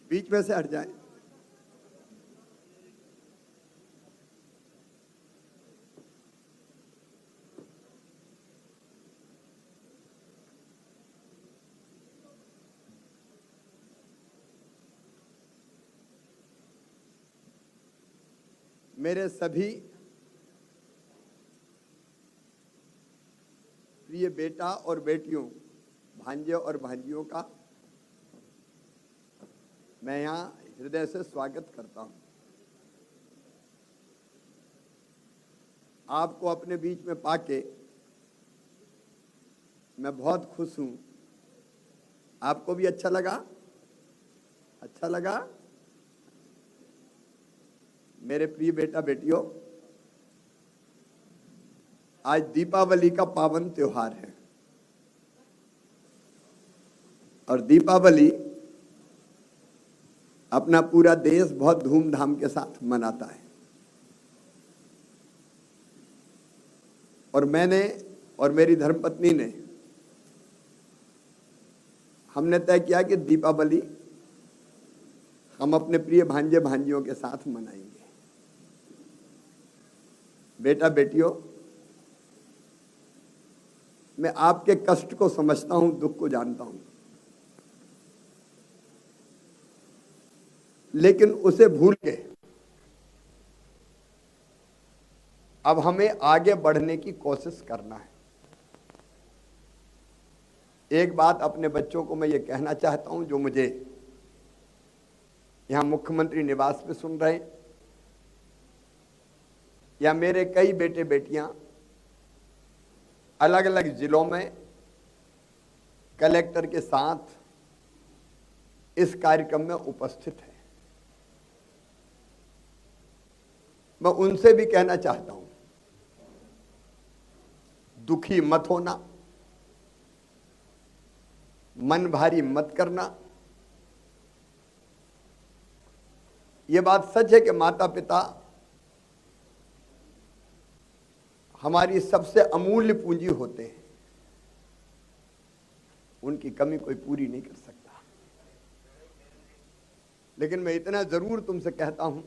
बीच में से हट जाए। मेरे सभी प्रिय बेटा और बेटियों, भांजे और भांजियों का मैं यहाँ हृदय से स्वागत करता हूँ। आपको अपने बीच में पाके मैं बहुत खुश हूँ। आपको भी अच्छा लगा? अच्छा लगा? मेरे प्रिय बेटा बेटियों, आज दीपावली का पावन त्योहार है और दीपावली अपना पूरा देश बहुत धूमधाम के साथ मनाता है। और मैंने और मेरी धर्मपत्नी ने हमने तय किया कि दीपावली हम अपने प्रिय भांजे भांजियों के साथ मनाएंगे। बेटा बेटियों, मैं आपके कष्ट को समझता हूं, दुख को जानता हूं, लेकिन उसे भूल के अब हमें आगे बढ़ने की कोशिश करना है। एक बात अपने बच्चों को मैं ये कहना चाहता हूं, जो मुझे यहां मुख्यमंत्री निवास पे सुन रहे हैं, या मेरे कई बेटे बेटियां अलग अलग जिलों में कलेक्टर के साथ इस कार्यक्रम में उपस्थित हैं। मैं उनसे भी कहना चाहता हूं, दुखी मत होना, मन भारी मत करना। यह बात सच है कि माता पिता हमारी सबसे अमूल्य पूंजी होते हैं, उनकी कमी कोई पूरी नहीं कर सकता। लेकिन मैं इतना जरूर तुमसे कहता हूं,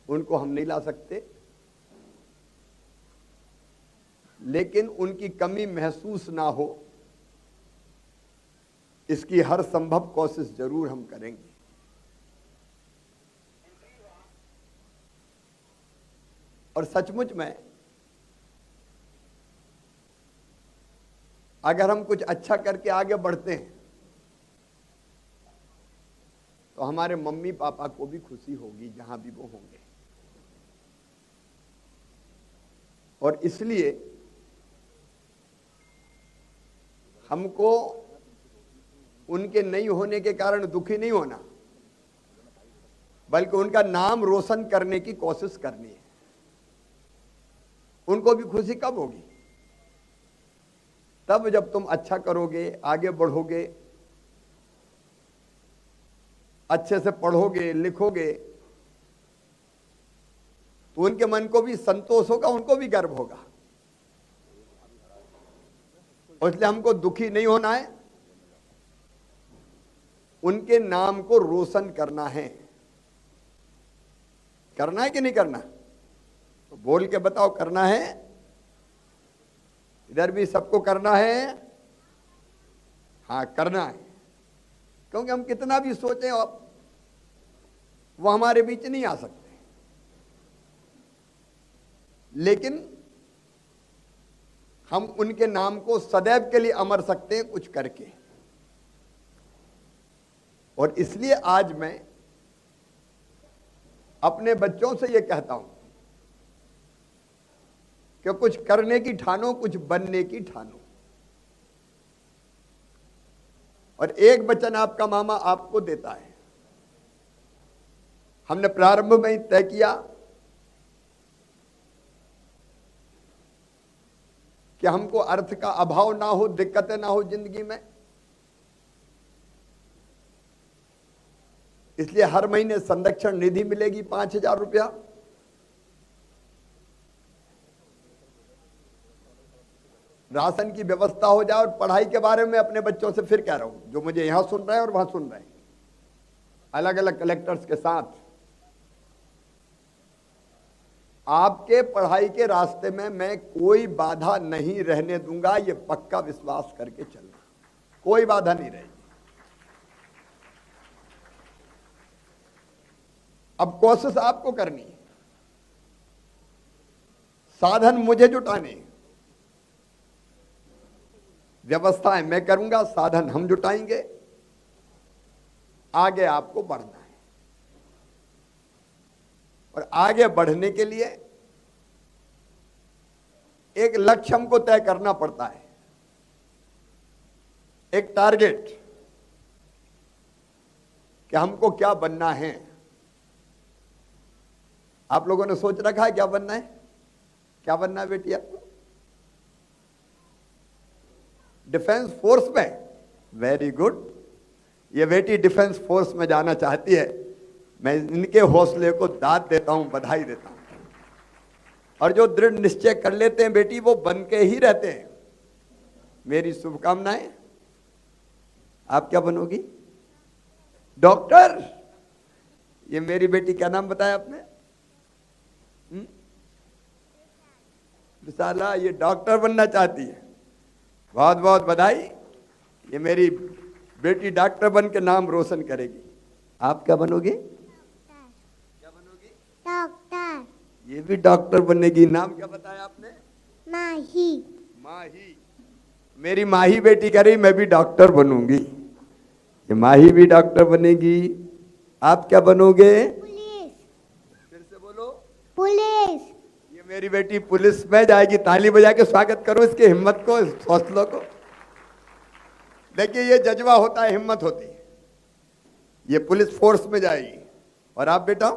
उनको हम नहीं ला सकते, लेकिन उनकी कमी महसूस ना हो इसकी हर संभव कोशिश जरूर हम करेंगे। और सचमुच में अगर हम कुछ अच्छा करके आगे बढ़ते हैं तो हमारे मम्मी पापा को भी खुशी होगी जहां भी वो होंगे। और इसलिए हमको उनके नहीं होने के कारण दुखी नहीं होना, बल्कि उनका नाम रोशन करने की कोशिश करनी है। उनको भी खुशी कब होगी? तब जब तुम अच्छा करोगे, आगे बढ़ोगे, अच्छे से पढ़ोगे लिखोगे, तो उनके मन को भी संतोष होगा, उनको भी गर्व होगा। और इसलिए हमको दुखी नहीं होना है, उनके नाम को रोशन करना है। करना है कि नहीं करना? तो बोल के बताओ, करना है? इधर भी सबको करना है? हाँ, करना है। क्योंकि हम कितना भी सोचें वो हमारे बीच नहीं आ सकते, लेकिन हम उनके नाम को सदैव के लिए अमर सकते हैं कुछ करके। और इसलिए आज मैं अपने बच्चों से यह कहता हूं कि कुछ करने की ठानो, कुछ बनने की ठानो। और एक वचन आपका मामा आपको देता है। हमने प्रारंभ में ही तय किया कि हमको अर्थ का अभाव ना हो, दिक्कतें ना हो जिंदगी में। इसलिए हर महीने संरक्षण निधि मिलेगी 5,000 रुपया। राशन की व्यवस्था हो जाए, और पढ़ाई के बारे में अपने बच्चों से फिर कह रहा हूं, जो मुझे यहां सुन रहे हैं और वहां सुन रहे हैं, अलग अलग कलेक्टर्स के साथ, आपके पढ़ाई के रास्ते में मैं कोई बाधा नहीं रहने दूंगा, ये पक्का विश्वास करके चलना, कोई बाधा नहीं रहेगी। अब कोशिश आपको करनी है, साधन मुझे जुटाने हैं, व्यवस्थाएं मैं करूंगा, साधन हम जुटाएंगे, आगे आपको बढ़ना है। और आगे बढ़ने के लिए एक लक्ष्य हमको तय करना पड़ता है, एक टारगेट, कि हमको क्या बनना है। आप लोगों ने सोच रखा है क्या बनना है? क्या बनना है बेटी आपको? डिफेंस फोर्स में? वेरी गुड, ये बेटी डिफेंस फोर्स में जाना चाहती है। मैं इनके हौसले को दाद देता हूं, बधाई देता हूं। और जो दृढ़ निश्चय कर लेते हैं बेटी, वो बन के ही रहते हैं। मेरी शुभकामनाएं। आप क्या बनोगी? डॉक्टर। ये मेरी बेटी, क्या नाम बताया आपने? विशाला, ये डॉक्टर बनना चाहती है। बहुत बहुत बधाई, ये मेरी बेटी डॉक्टर बन के नाम रोशन करेगी। आप क्या बनोगे? क्या बनोगी? डॉक्टर। ये भी डॉक्टर बनेगी। नाम क्या बताया आपने? माही। माही, मेरी माही बेटी कह रही मैं भी डॉक्टर बनूंगी। ये माही भी डॉक्टर बनेगी। आप क्या बनोगे? पुलिस। फिर से बोलो। पुलिस। ये मेरी बेटी पुलिस में जाएगी। ताली बजा के स्वागत करो इसके हिम्मत को, इस हौसलों को। देखिए, ये जज्बा होता है, हिम्मत होती है। ये पुलिस फोर्स में जाएगी। और आप बेटा?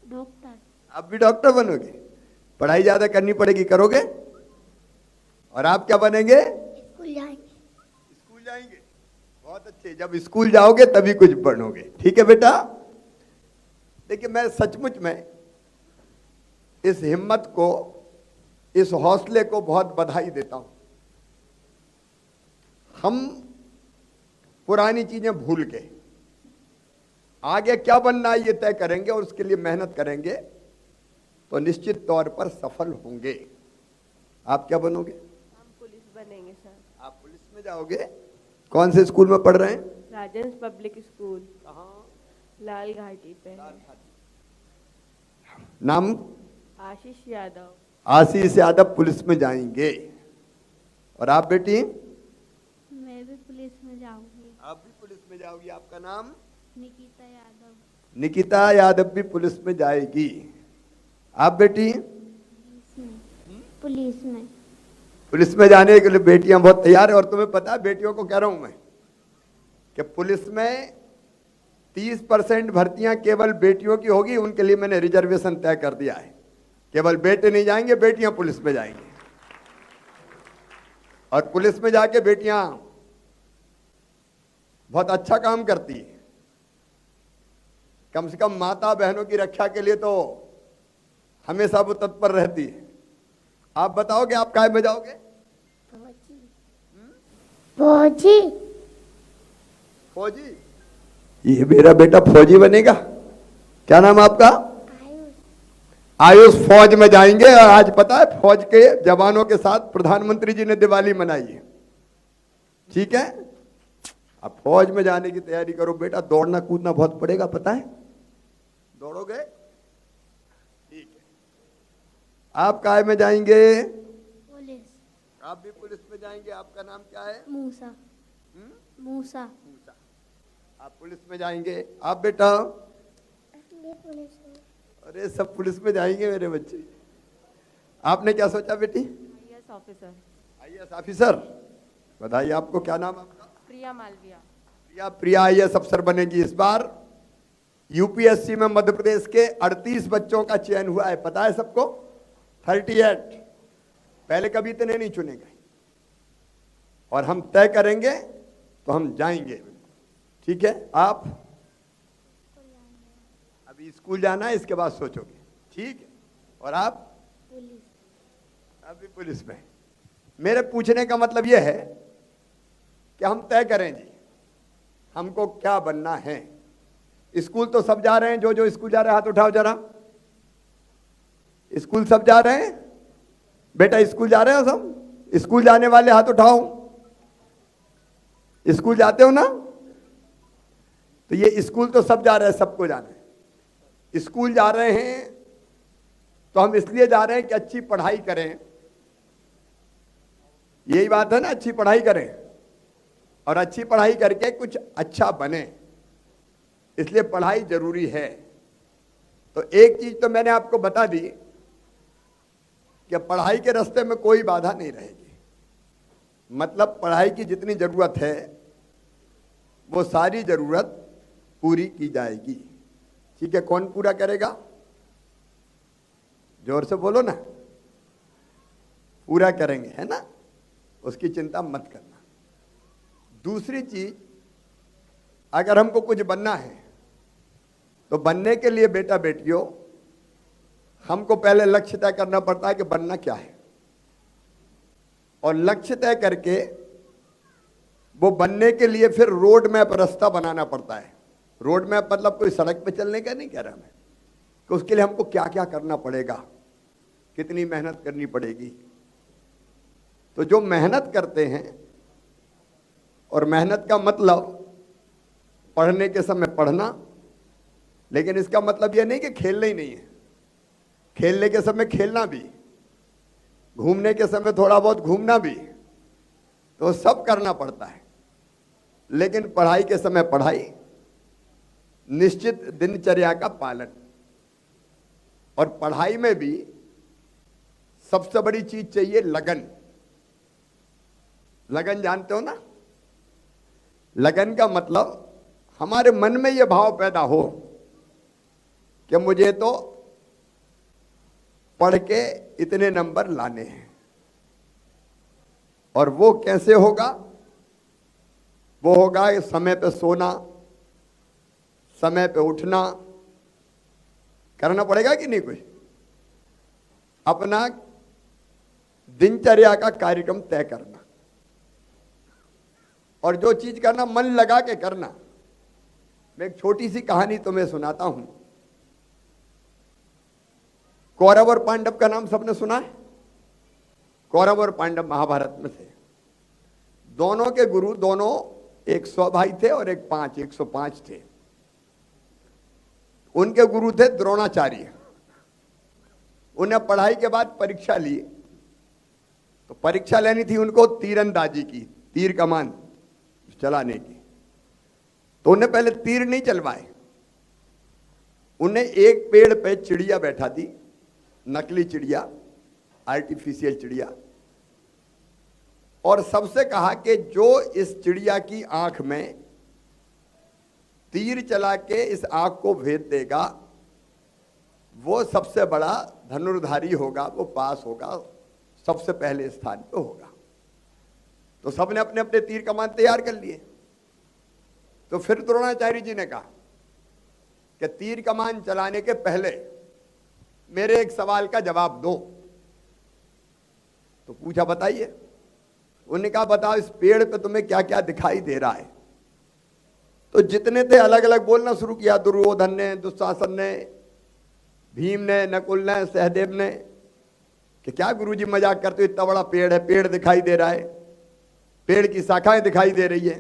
डॉक्टर। आप भी डॉक्टर बनोगे। पढ़ाई ज्यादा करनी पड़ेगी, करोगे? और आप क्या बनेंगे? स्कूल जाएंगे। स्कूल जाएंगे, बहुत अच्छे। जब स्कूल जाओगे तभी कुछ बनोगे। ठीक है बेटा। देखिए, मैं सचमुच में इस हिम्मत को, इस हौसले को बहुत बधाई देता हूं। हम पुरानी चीजें भूल के आगे क्या बनना है ये तय करेंगे, और उसके लिए मेहनत करेंगे तो निश्चित तौर पर सफल होंगे। आप क्या बनोगे? हम पुलिस बनेंगे सर। आप पुलिस में जाओगे। कौन से स्कूल में पढ़ रहे हैं? Rajendra public school. कहाँ? लाल घाटी पे है। नाम? आशीष यादव। आशीष यादव पुलिस में जाएंगे। और आप बेटी? मैं भी पुलिस में जाऊंगी। आप भी पुलिस में जाओगी। आपका नाम? निकिता यादव। निकिता यादव भी पुलिस में जाएगी। आप बेटी? पुलिस में। पुलिस में जाने के लिए बेटियां बहुत तैयार है। और तुम्हें पता है, बेटियों को कह रहा हूं मैं कि पुलिस में 30% भर्तियां केवल बेटियों की होगी। उनके लिए मैंने रिजर्वेशन तय कर दिया है। केवल बेटे नहीं जाएंगे, बेटियां पुलिस में जाएंगी। और पुलिस में जाके बेटियां बहुत अच्छा काम करती है। कम से कम माता बहनों की रक्षा के लिए तो हमेशा वो तत्पर रहती है। आप बताओगे आप काय में जाओगे? फौजी। फौजी? ये मेरा बेटा फौजी बनेगा। क्या नाम आपका? आयुष फौज में जाएंगे। और आज पता है, फौज के जवानों के साथ प्रधानमंत्री जी ने दिवाली मनाई है। ठीक है, अब फौज में जाने की तैयारी करो बेटा। दौड़ना कूदना बहुत पड़ेगा, पता है? दौड़ोगे? ठीक है। आप काय में जाएंगे? पुलिस। आप भी पुलिस में जाएंगे। आपका नाम क्या है? मूसा। मूसा। मूसा। आप पुलिस में जाएंगे। आप बेटा? पुलिस में। अरे सब पुलिस में जाएंगे मेरे बच्चे। आपने क्या सोचा बेटी? IAS officer. आईएएस ऑफिसर, बधाई आपको। क्या नाम आपका? प्रिया मालविया। प्रिया आईएएस अफसर बनेगी। इस बार यूपीएससी में मध्य प्रदेश के 38 बच्चों का चयन हुआ है, पता है सबको? 38। पहले कभी इतने नहीं चुने गए। और हम तय करेंगे तो हम जाएंगे। ठीक है। आप अभी स्कूल जाना है, इसके बाद सोचोगे। ठीक है। और आप? पुलिस। अभी पुलिस में। मेरे पूछने का मतलब यह है कि हम तय करें जी हमको क्या बनना है। स्कूल तो सब जा रहे हैं, जो जो स्कूल जा रहे हैं हाथ उठाओ जरा। स्कूल सब जा रहे हैं बेटा, स्कूल जा रहे हो सब? स्कूल जाने वाले हाथ उठाओ। स्कूल जाते हो ना? तो ये स्कूल तो सब जा रहे हैं, सबको जाना है। स्कूल जा रहे हैं तो हम इसलिए जा रहे हैं कि अच्छी पढ़ाई करें, यही बात है ना, अच्छी पढ़ाई करें और अच्छी पढ़ाई करके कुछ अच्छा बने, इसलिए पढ़ाई जरूरी है। तो एक चीज तो मैंने आपको बता दी कि पढ़ाई के रास्ते में कोई बाधा नहीं रहेगी। मतलब पढ़ाई की जितनी जरूरत है वो सारी जरूरत पूरी की जाएगी। ठीक है, कौन पूरा करेगा? जोर से बोलो ना। पूरा करेंगे, है ना, उसकी चिंता मत करना। दूसरी चीज, अगर हमको कुछ बनना है तो बनने के लिए बेटा बेटियों हमको पहले लक्ष्य तय करना पड़ता है कि बनना क्या है, और लक्ष्य तय करके वो बनने के लिए फिर रोड मैप, रास्ता बनाना पड़ता है। रोड मैप मतलब कोई सड़क पे चलने का नहीं कह रहा मैं, कि उसके लिए हमको क्या क्या करना पड़ेगा, कितनी मेहनत करनी पड़ेगी। तो जो मेहनत करते हैं, और मेहनत का मतलब पढ़ने के समय पढ़ना, लेकिन इसका मतलब यह नहीं कि खेलना ही नहीं है। खेलने के समय खेलना भी, घूमने के समय थोड़ा बहुत घूमना भी, तो सब करना पड़ता है। लेकिन पढ़ाई के समय पढ़ाई, निश्चित दिनचर्या का पालन। और पढ़ाई में भी सबसे बड़ी चीज चाहिए लगन। लगन जानते हो ना? लगन का मतलब हमारे मन में यह भाव पैदा हो कि मुझे तो पढ़ के इतने नंबर लाने हैं। और वो कैसे होगा? वो होगा समय पे सोना, समय पे उठना, करना पड़ेगा कि नहीं कुछ? अपना दिनचर्या का कार्यक्रम तय करना, और जो चीज करना मन लगा के करना। मैं एक छोटी सी कहानी तुम्हें सुनाता हूं। कौरव और पांडव का नाम सबने सुना है? कौरव और पांडव महाभारत में थे। दोनों के गुरु, दोनों एक 100 भाई थे और एक 105 थे। उनके गुरु थे द्रोणाचार्य। उन्हें पढ़ाई के बाद परीक्षा ली, तो परीक्षा लेनी थी उनको तीरंदाजी की, तीर कमान चलाने की। तो उन्हें पहले तीर नहीं चलवाए, उन्हें एक पेड़ पे चिड़िया बैठा दी, नकली चिड़िया, आर्टिफिशियल चिड़िया, और सबसे कहा कि जो इस चिड़िया की आंख में तीर चला के इस आंख को भेद देगा वो सबसे बड़ा धनुर्धारी होगा, वो पास होगा, सबसे पहले स्थान पे होगा। तो सबने अपने अपने तीर कमान तैयार कर लिए। तो फिर द्रोणाचार्य जी ने कहा कि तीर कमान चलाने के पहले मेरे एक सवाल का जवाब दो। तो पूछा बताइए। उन्होंने कहा बताओ इस पेड़ पे तुम्हें क्या क्या दिखाई दे रहा है। तो जितने थे अलग अलग बोलना शुरू किया, दुर्योधन ने, दुशासन ने, भीम ने, नकुल ने, सहदेव ने, कि क्या गुरुजी मजाक करते हो, इतना बड़ा पेड़ है, पेड़ दिखाई दे रहा है, पेड़ की शाखाएं दिखाई दे रही है,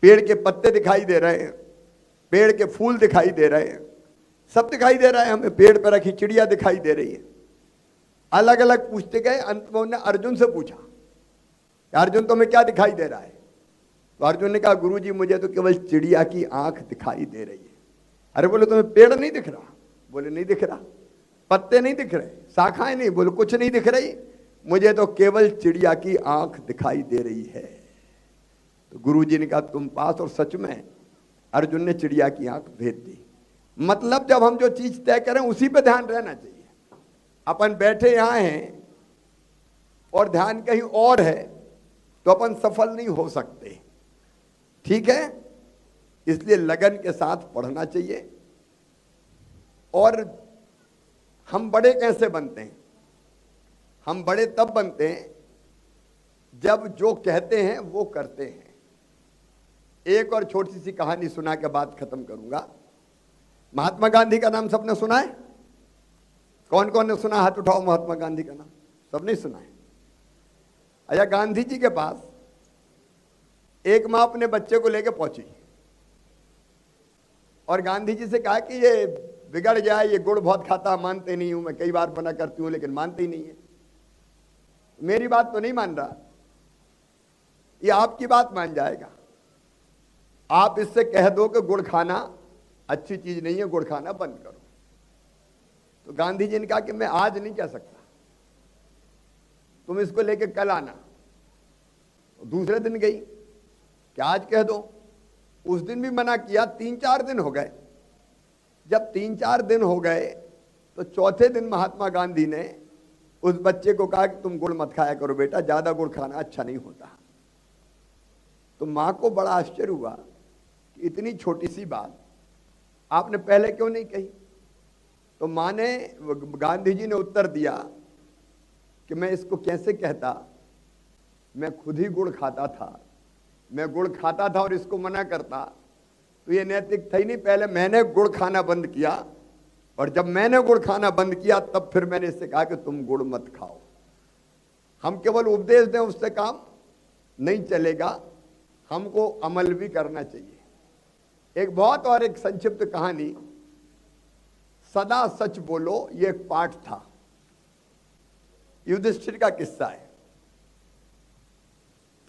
पेड़ के पत्ते दिखाई दे रहे हैं, पेड़ के फूल दिखाई दे रहे हैं, सब दिखाई दे रहा है हमें, पेड़ पर रखी चिड़िया दिखाई दे रही है। अलग अलग पूछते गए, अंत में उन्होंने अर्जुन से पूछा, अर्जुन तुम्हें क्या दिखाई दे रहा है? तो अर्जुन ने कहा गुरुजी मुझे तो केवल चिड़िया की आंख दिखाई दे रही है। अरे बोले तुम्हें पेड़ नहीं दिख रहा? बोले नहीं दिख रहा। पत्ते नहीं दिख रहे, शाखाएं नहीं? बोले कुछ नहीं दिख रही, मुझे तो केवल चिड़िया की आंख दिखाई दे रही है। तो गुरुजी ने कहा तुम पास। और सच में अर्जुन ने चिड़िया की आंख भेद दी। मतलब जब हम जो चीज तय करें उसी पे ध्यान रहना चाहिए। अपन बैठे यहां हैं और ध्यान कहीं और है तो अपन सफल नहीं हो सकते। ठीक है, इसलिए लगन के साथ पढ़ना चाहिए। और हम बड़े कैसे बनते हैं? हम बड़े तब बनते हैं जब जो कहते हैं वो करते हैं। एक और छोटी सी कहानी सुना के बात खत्म करूंगा। महात्मा गांधी का नाम सबने सुना है? कौन कौन ने सुना? हाथ उठाओ। महात्मा गांधी का नाम सबने सुना है। अच्छा, गांधी जी के पास एक मां अपने बच्चे को लेकर पहुंची और गांधी जी से कहा कि ये बिगड़ गया, ये गुड़ बहुत खाता, मानते नहीं हूं, मैं कई बार मना करती हूं लेकिन मानते ही नहीं है। मेरी बात तो नहीं मान रहा, ये आपकी बात मान जाएगा। आप इससे कह दो कि गुड़ खाना अच्छी चीज नहीं है, गुड़ खाना बंद करो। तो गांधी जी ने कहा कि मैं आज नहीं कह सकता, तुम इसको लेके कल आना। दूसरे दिन गई कि आज कह दो। उस दिन भी मना किया। 3-4 दिन हो गए। जब 3-4 दिन हो गए तो चौथे दिन महात्मा गांधी ने उस बच्चे को कहा कि तुम गुड़ मत खाया करो बेटा, ज्यादा गुड़ खाना अच्छा नहीं होता। तो मां को बड़ा आश्चर्य हुआ कि इतनी छोटी सी बात आपने पहले क्यों नहीं कही। तो मां ने, गांधी जी ने उत्तर दिया कि मैं इसको कैसे कहता, मैं खुद ही गुड़ खाता था, मैं गुड़ खाता था और इसको मना करता तो ये नैतिक था ही नहीं। पहले मैंने गुड़ खाना बंद किया और जब मैंने गुड़ खाना बंद किया तब फिर मैंने इससे कहा कि तुम गुड़ मत खाओ। हम केवल उपदेश दें उससे काम नहीं चलेगा, हमको अमल भी करना चाहिए। एक बहुत और एक संक्षिप्त कहानी, सदा सच बोलो, ये एक पाठ था, युधिष्ठिर का किस्सा है।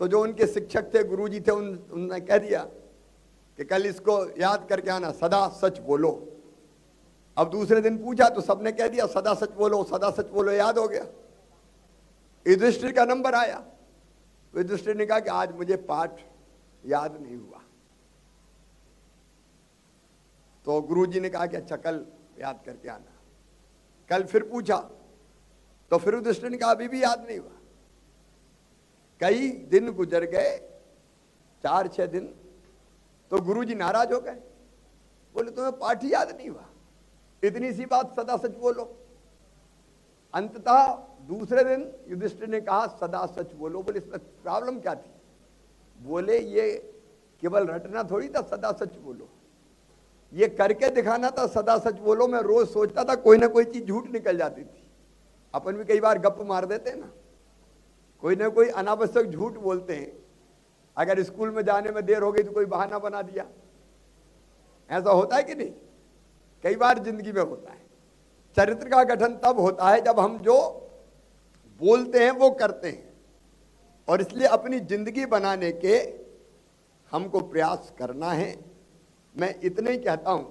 तो जो उनके शिक्षक थे, गुरुजी थे, उन्होंने कह दिया कि कल इसको याद करके आना, सदा सच बोलो। अब दूसरे दिन पूछा तो सबने कह दिया सदा सच बोलो, सदा सच बोलो, याद हो गया। युधिष्ठिर का नंबर आया तो युधिष्ठिर ने कहा कि आज मुझे पाठ याद नहीं हुआ। तो गुरुजी ने कहा कि अच्छा कल याद करके आना। कल फिर पूछा तो फिर युधिष्ठिर ने कहा अभी भी याद नहीं हुआ। कई दिन गुजर गए, 4-6 दिन, तो गुरुजी नाराज हो गए, बोले तुम्हें पाठ ही याद नहीं हुआ, इतनी सी बात सदा सच बोलो। अंततः दूसरे दिन युधिष्ठिर ने कहा सदा सच बोलो। बोले इसमें प्रॉब्लम क्या थी? बोले ये केवल रटना थोड़ी था, सदा सच बोलो, ये करके दिखाना था। सदा सच बोलो मैं रोज सोचता था कोई ना कोई चीज झूठ निकल जाती थी। अपन भी कई बार गप मार देते हैं ना, कोई ना कोई अनावश्यक झूठ बोलते हैं। अगर स्कूल में जाने में देर हो गई तो कोई बहाना बना दिया। ऐसा होता है कि नहीं? कई बार जिंदगी में होता है। चरित्र का गठन तब होता है जब हम जो बोलते हैं वो करते हैं, और इसलिए अपनी जिंदगी बनाने के हमको प्रयास करना है। मैं इतने ही कहता हूं,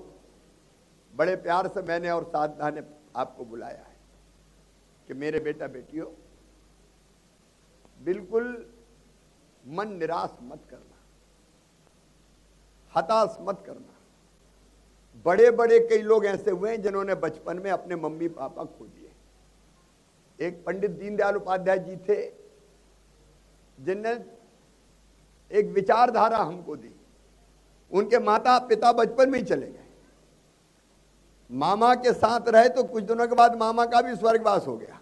बड़े प्यार से मैंने और साधना ने आपको बुलाया है कि मेरे बेटा बेटियों, बिल्कुल मन निराश मत करना, हताश मत करना। बड़े बड़े कई लोग ऐसे हुए हैं जिन्होंने बचपन में अपने मम्मी पापा खो दिए। एक पंडित दीनदयाल उपाध्याय जी थे जिनने एक विचारधारा हमको दी। उनके माता पिता बचपन में ही चले गए, मामा के साथ रहे तो कुछ दिनों के बाद मामा का भी स्वर्गवास हो गया,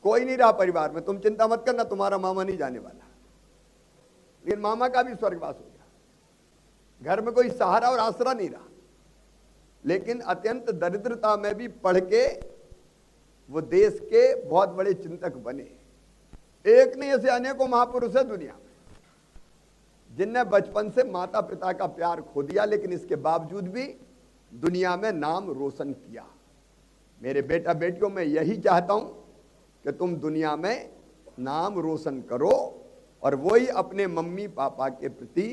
कोई नहीं रहा परिवार में। तुम चिंता मत करना, तुम्हारा मामा नहीं जाने वाला, लेकिन मामा का भी स्वर्गवास हो गया। घर में कोई सहारा और आसरा नहीं रहा, लेकिन अत्यंत दरिद्रता में भी पढ़ के वो देश के बहुत बड़े चिंतक बने। एक नहीं, ऐसे अनेकों महापुरुष है दुनिया में जिनने बचपन से माता पिता का प्यार खो दिया, लेकिन इसके बावजूद भी दुनिया में नाम रोशन किया। मेरे बेटा बेटियों, मैं यही चाहता हूं कि तुम दुनिया में नाम रोशन करो, और वही अपने मम्मी पापा के प्रति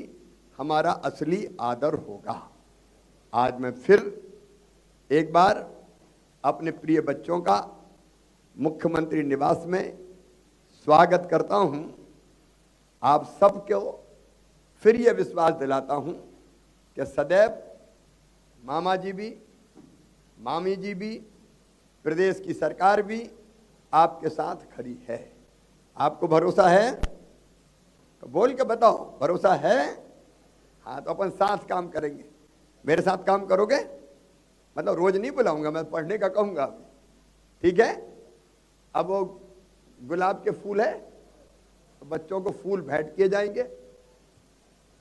हमारा असली आदर होगा। आज मैं फिर एक बार अपने प्रिय बच्चों का मुख्यमंत्री निवास में स्वागत करता हूं। आप सबको फिर यह विश्वास दिलाता हूं कि सदैव मामा जी भी, मामी जी भी, प्रदेश की सरकार भी आपके साथ खड़ी है। आपको भरोसा है तो बोल के बताओ, भरोसा है? हाँ, तो अपन साथ काम करेंगे। मेरे साथ काम करोगे? मतलब रोज नहीं बुलाऊंगा, मैं पढ़ने का कहूंगा, ठीक है? अब वो गुलाब के फूल है, तो बच्चों को फूल भेंट किए जाएंगे।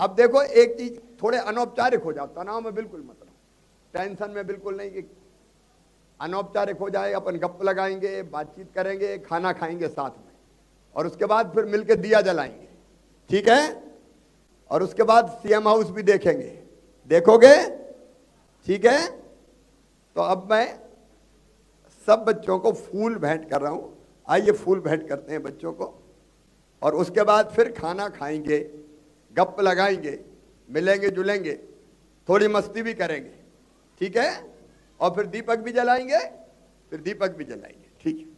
अब देखो एक चीज थोड़े अनौपचारिक हो जाओ, तनाव में बिल्कुल मत रहो, टेंशन में बिल्कुल नहीं कि अनौपचारिक हो जाए। अपन गप लगाएंगे, बातचीत करेंगे, खाना खाएंगे साथ में, और उसके बाद फिर मिलके दिया जलाएंगे, ठीक है? और उसके बाद सीएम हाउस भी देखेंगे, देखोगे? ठीक है। तो अब मैं सब बच्चों को फूल भेंट कर रहा हूं, आइए फूल भेंट करते हैं बच्चों को, और उसके बाद फिर खाना खाएंगे, गप लगाएंगे, मिलेंगे जुलेंगे, थोड़ी मस्ती भी करेंगे, ठीक है? और फिर दीपक भी जलाएंगे, फिर दीपक भी जलाएंगे, ठीक है?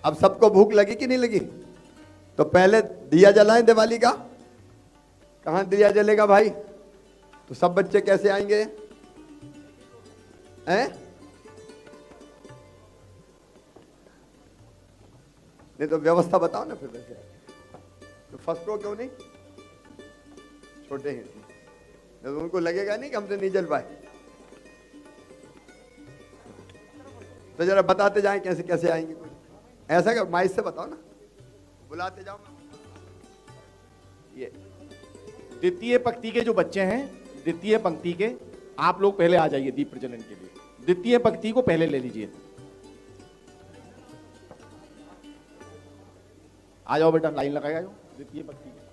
अब सबको भूख लगी कि नहीं लगी? तो पहले दिया जलाएं दिवाली का। कहां दिया जलेगा भाई? तो सब बच्चे कैसे आएंगे हैं? नहीं तो व्यवस्था बताओ ना फिर वैसे। तो फर्स्ट रो क्यों नहीं? छोटे हैं तो उनको लगेगा नहीं कि हमसे नहीं जल पाए। तो जरा बताते जाएं कैसे कैसे आएंगे। कुछ ऐसा कर, माइक से बताओ ना, बुलाते जाओ। ये द्वितीय पंक्ति के जो बच्चे हैं, द्वितीय पंक्ति के, आप लोग पहले आ जाइए दीप प्रज्वलन के लिए। द्वितीय पंक्ति को पहले ले लीजिए। आ जाओ बेटा, लाइन लगाएगा जो द्वितीय पंक्ति के।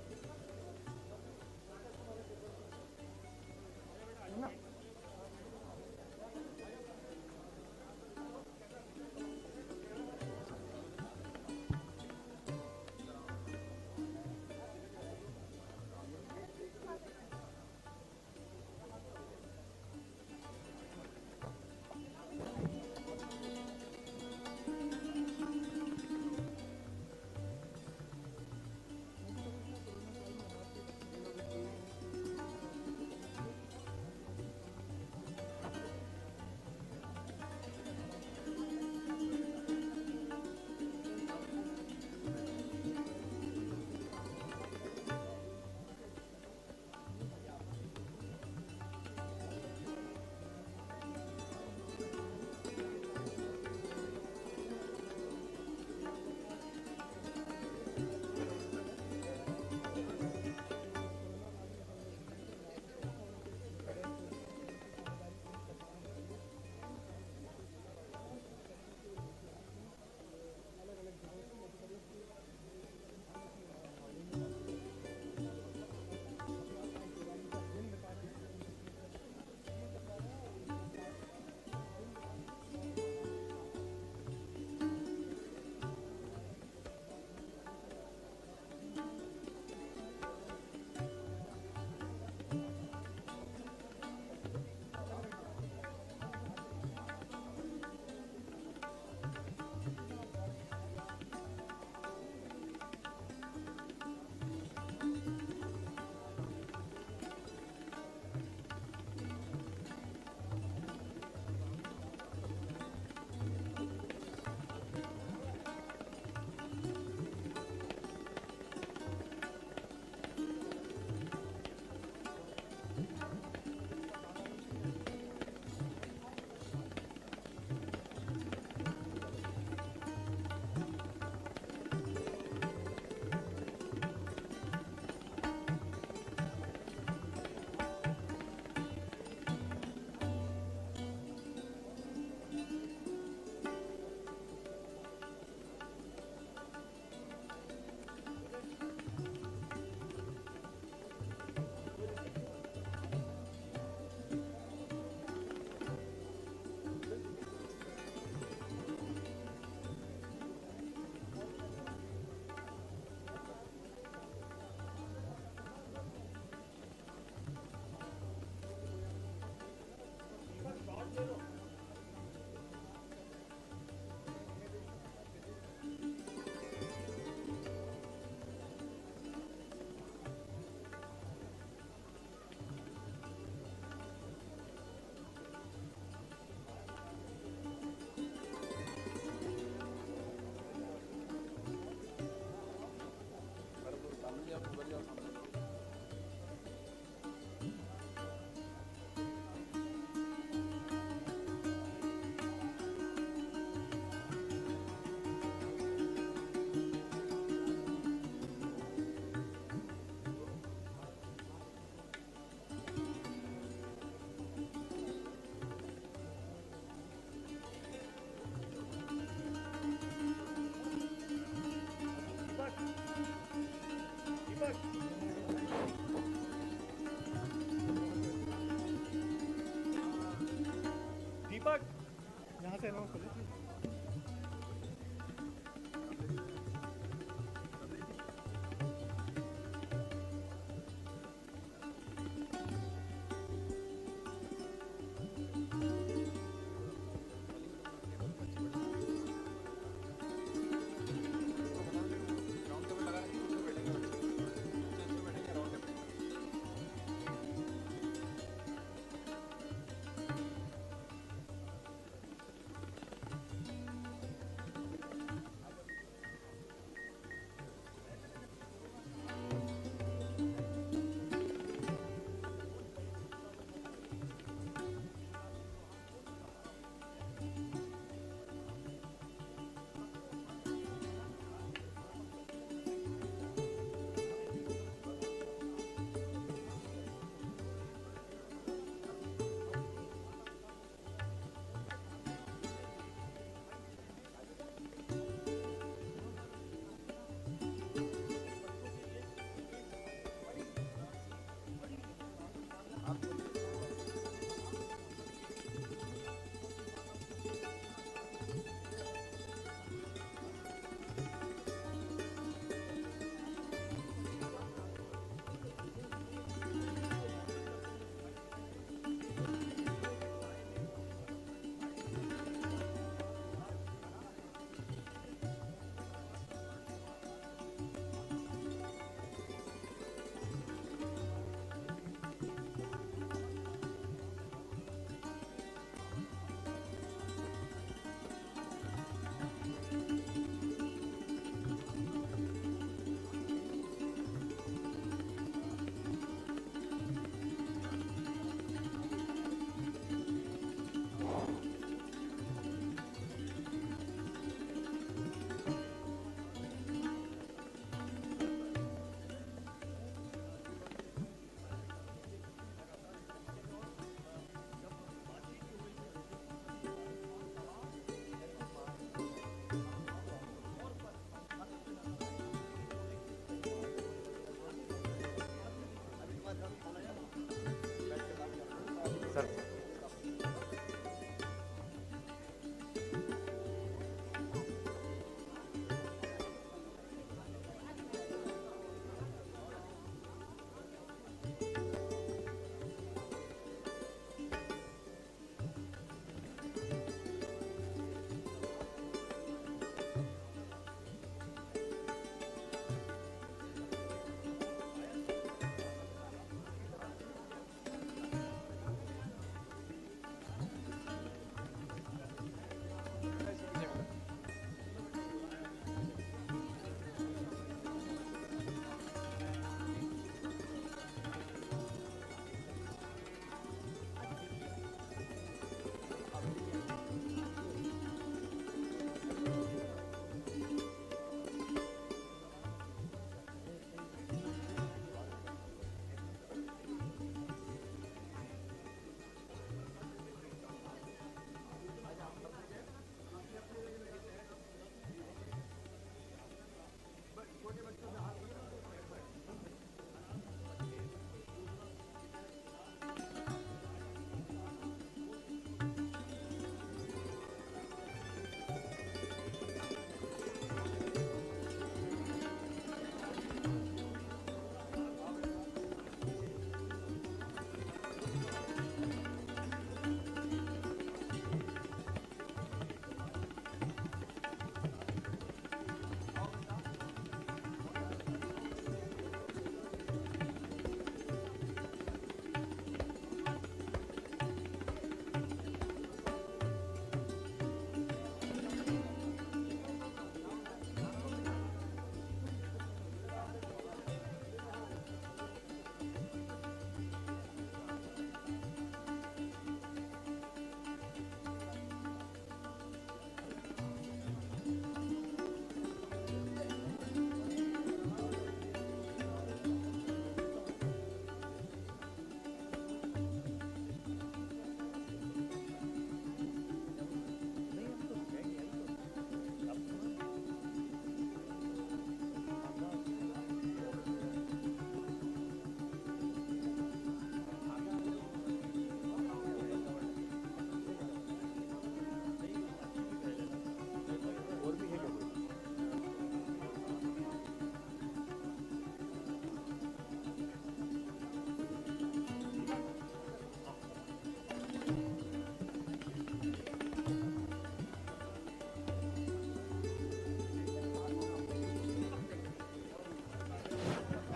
सर।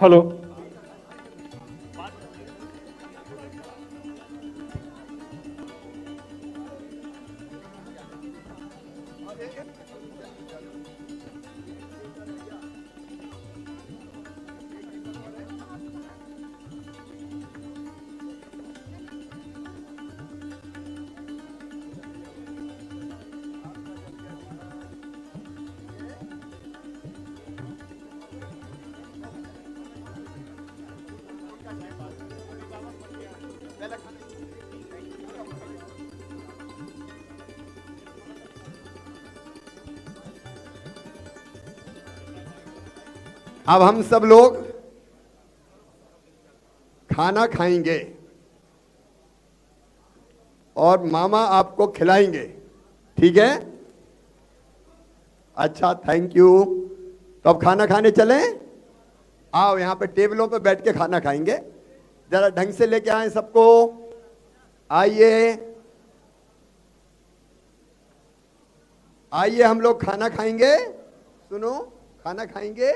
हेलो। अब हम सब लोग खाना खाएंगे और मामा आपको खिलाएंगे, ठीक है? अच्छा, थैंक यू। तो अब खाना खाने चलें? आओ, यहाँ पे टेबलों पे बैठ के खाना खाएंगे। जरा ढंग से लेके आए सबको। आइए आइए, हम लोग खाना खाएंगे। सुनो, खाना खाएंगे।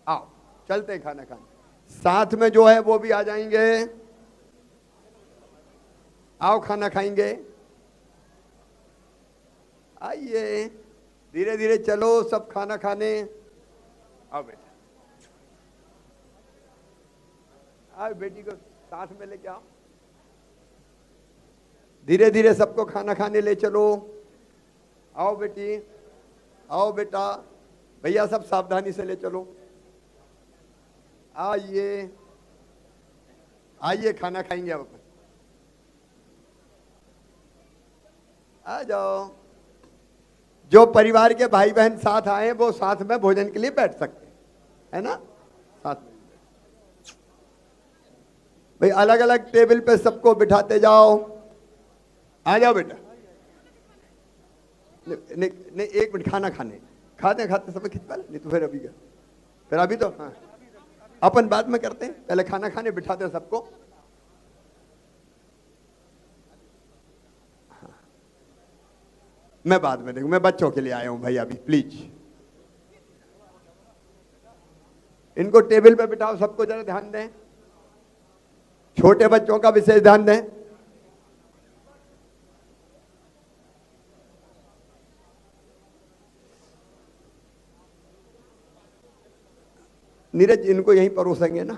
आओ चलते हैं खाना खाने। साथ में जो है वो भी आ जाएंगे। आओ खाना खाएंगे। आइए, धीरे धीरे चलो सब खाना खाने। आओ बेटा, आओ बेटी को साथ में लेके आओ। धीरे धीरे सबको खाना खाने ले चलो। आओ बेटी, आओ बेटा, भैया सब सावधानी से ले चलो। आइए आइए, खाना खाएंगे अब अपन। आ जाओ। जो परिवार के भाई बहन साथ आए वो साथ में भोजन के लिए बैठ सकते हैं, है ना? साथ में भाई अलग अलग टेबल पे सबको बिठाते जाओ। आ जाओ बेटा। नहीं नहीं, एक मिनट, खाना खाते खाते सब खिंचवा ले, नहीं तो फिर अभी फिर अभी तो हाँ अपन बाद में करते हैं, पहले खाना खाने बिठाते हैं सबको। हाँ। मैं बाद में देखूं, मैं बच्चों के लिए आया हूं भाई अभी, प्लीज इनको टेबल पे बिठाओ, सबको जरा ध्यान दें, छोटे बच्चों का विशेष ध्यान दें। नीरज इनको यहीं परोसेंगे ना,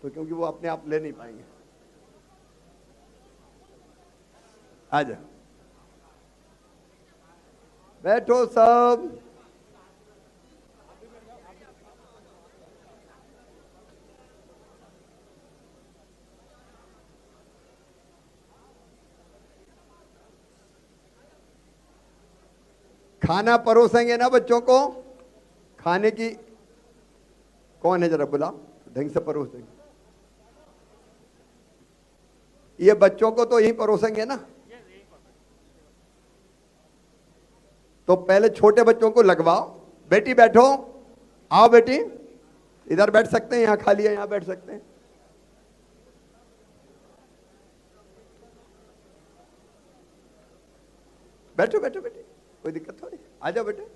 तो क्योंकि वो अपने आप ले नहीं पाएंगे। आ जाओ, बैठो सब। खाना परोसेंगे ना बच्चों को, खाने की कौन है जरा बुलाओ, ढंग से परोस देंगे। ये बच्चों को तो यही परोसेंगे ना, तो पहले छोटे बच्चों को लगवाओ। बेटी बैठो, आओ बेटी, इधर बैठ सकते हैं, यहां खाली है, यहां बैठ सकते हैं। बैठो बैठो बेटी, कोई दिक्कत थोड़ी, आ जाओ बेटे।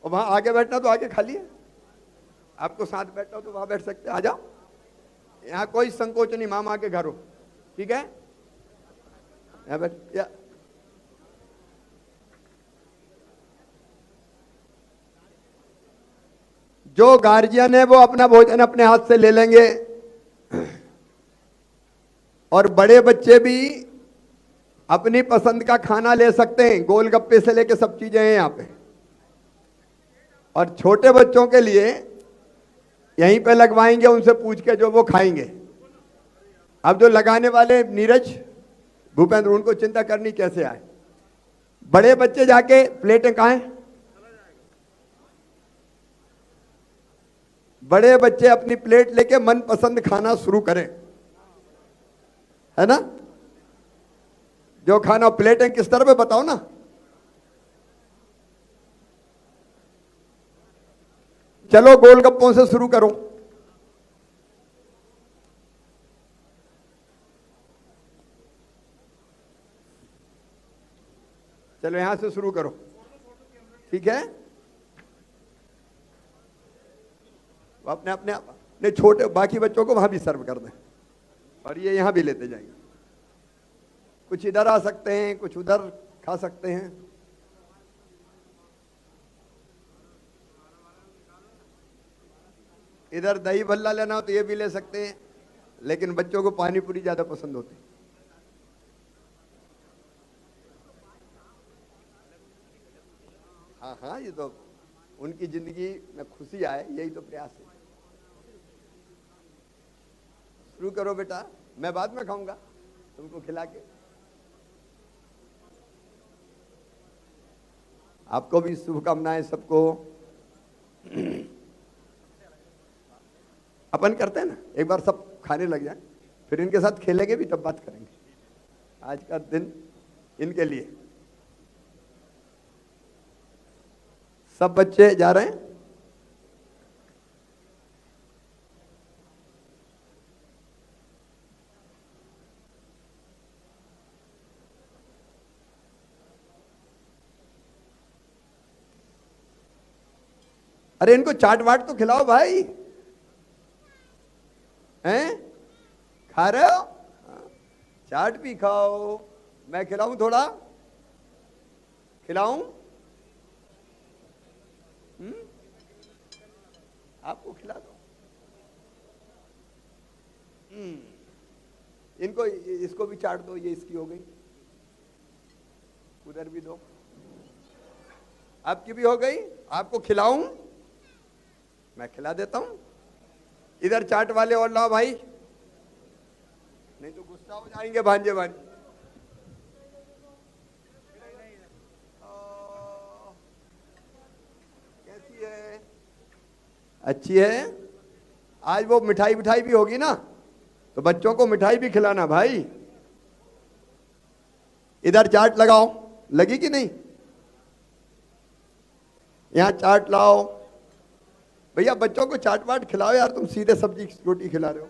और वहां आगे बैठना तो आगे खाली है, आपको साथ बैठना हो तो वहां बैठ सकते हैं, आ जाओ। यहाँ कोई संकोच नहीं, मामा के घर हो, ठीक है। यहाँ बैठ या जो गार्जियन है वो अपना भोजन अपने हाथ से ले लेंगे, और बड़े बच्चे भी अपनी पसंद का खाना ले सकते हैं, गोलगप्पे से लेके सब चीजें हैं यहाँ पे। और छोटे बच्चों के लिए यहीं पे लगवाएंगे, उनसे पूछ के जो वो खाएंगे। अब जो लगाने वाले नीरज भूपेंद्र, उनको चिंता करनी कैसे आए। बड़े बच्चे जाके प्लेटें कहाँ हैं, बड़े बच्चे अपनी प्लेट लेके मन पसंद खाना शुरू करें, है ना। जो खाना, प्लेटें किस तरह पे बताओ ना। चलो गोलगप्पों से शुरू करो। चलो यहां से शुरू करो, ठीक है। अपने अपने नहीं, छोटे बाकी बच्चों को वहां भी सर्व कर दें, और ये यहां भी लेते जाएंगे। कुछ इधर आ सकते हैं, कुछ उधर खा सकते हैं। इधर दही भल्ला लेना हो तो ये भी ले सकते हैं, लेकिन बच्चों को पानी पूरी ज्यादा पसंद होती। हाँ हाँ, ये तो उनकी जिंदगी में खुशी आए, यही तो प्रयास है। शुरू करो बेटा, मैं बाद में खाऊंगा तुमको खिला के। आपको भी शुभकामनाएं सबको। अपन करते हैं ना, एक बार सब खाने लग जाए, फिर इनके साथ खेलेंगे भी, तब बात करेंगे। आज का दिन इनके लिए। सब बच्चे जा रहे हैं। अरे इनको चाट वाट तो खिलाओ भाई, हैं? खा रहे हो? चाट भी खाओ। मैं खिलाऊं थोड़ा, खिलाऊं? आपको खिला दो। इनको, इसको भी चाट दो, ये इसकी हो गई। उधर भी दो, आपकी भी हो गई। आपको खिलाऊं? मैं खिला देता हूं। इधर चाट वाले और लाओ भाई, नहीं तो गुस्सा हो जाएंगे भांजे भांजे। कैसी है? अच्छी है। आज वो मिठाई भी होगी ना, तो बच्चों को मिठाई भी खिलाना भाई। इधर चाट लगाओ, लगी कि नहीं? यहां चाट लाओ भैया, बच्चों को चाट वाट खिलाओ यार, तुम सीधे सब्जी रोटी खिला रहे हो।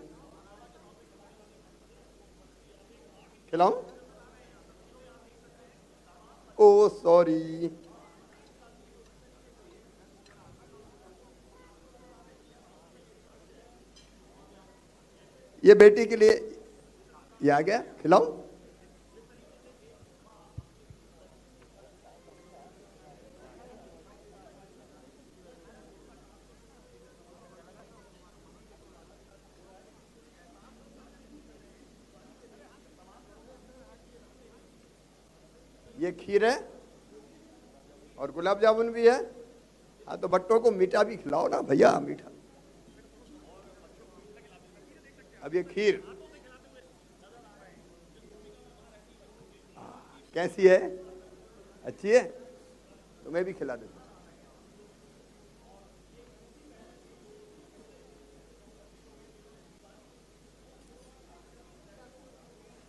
खिलाओ। ओ सॉरी, ये बेटी के लिए ये आ गया, खिलाओ। ये खीर है और गुलाब जामुन भी है। हाँ तो बट्टों को मीठा भी खिलाओ ना भैया, मीठा। अब ये खीर कैसी है? अच्छी है? तो मैं भी खिला देता हूं।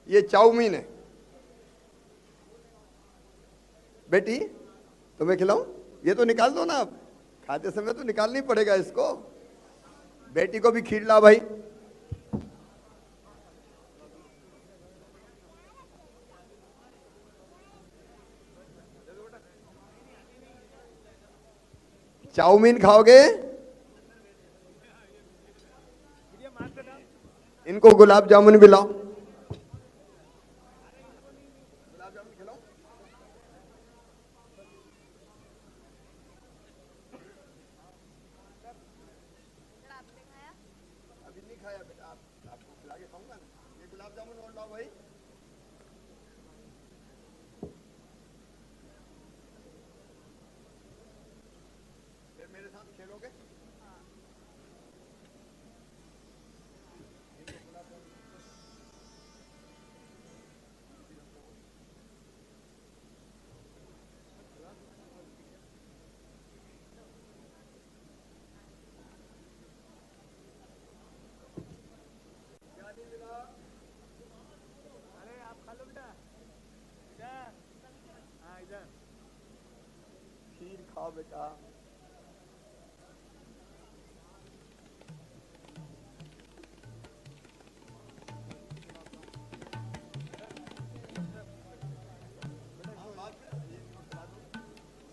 ये चाउमीन है बेटी, तुम्हें खिलाऊं? ये तो निकाल दो ना, अब खाते समय तो निकालना ही पड़ेगा इसको। बेटी को भी खीर ला भाई। चाउमीन खाओगे? इनको गुलाब जामुन भी लाओ। गुलाब जामुन खिलाओ। अभी नहीं खाया बेटा, आपको खिला के खाऊंगा ना। ये गुलाब जामुन और लाओ भाई। फिर मेरे साथ खेलोगे? खीर खाओ बेटा।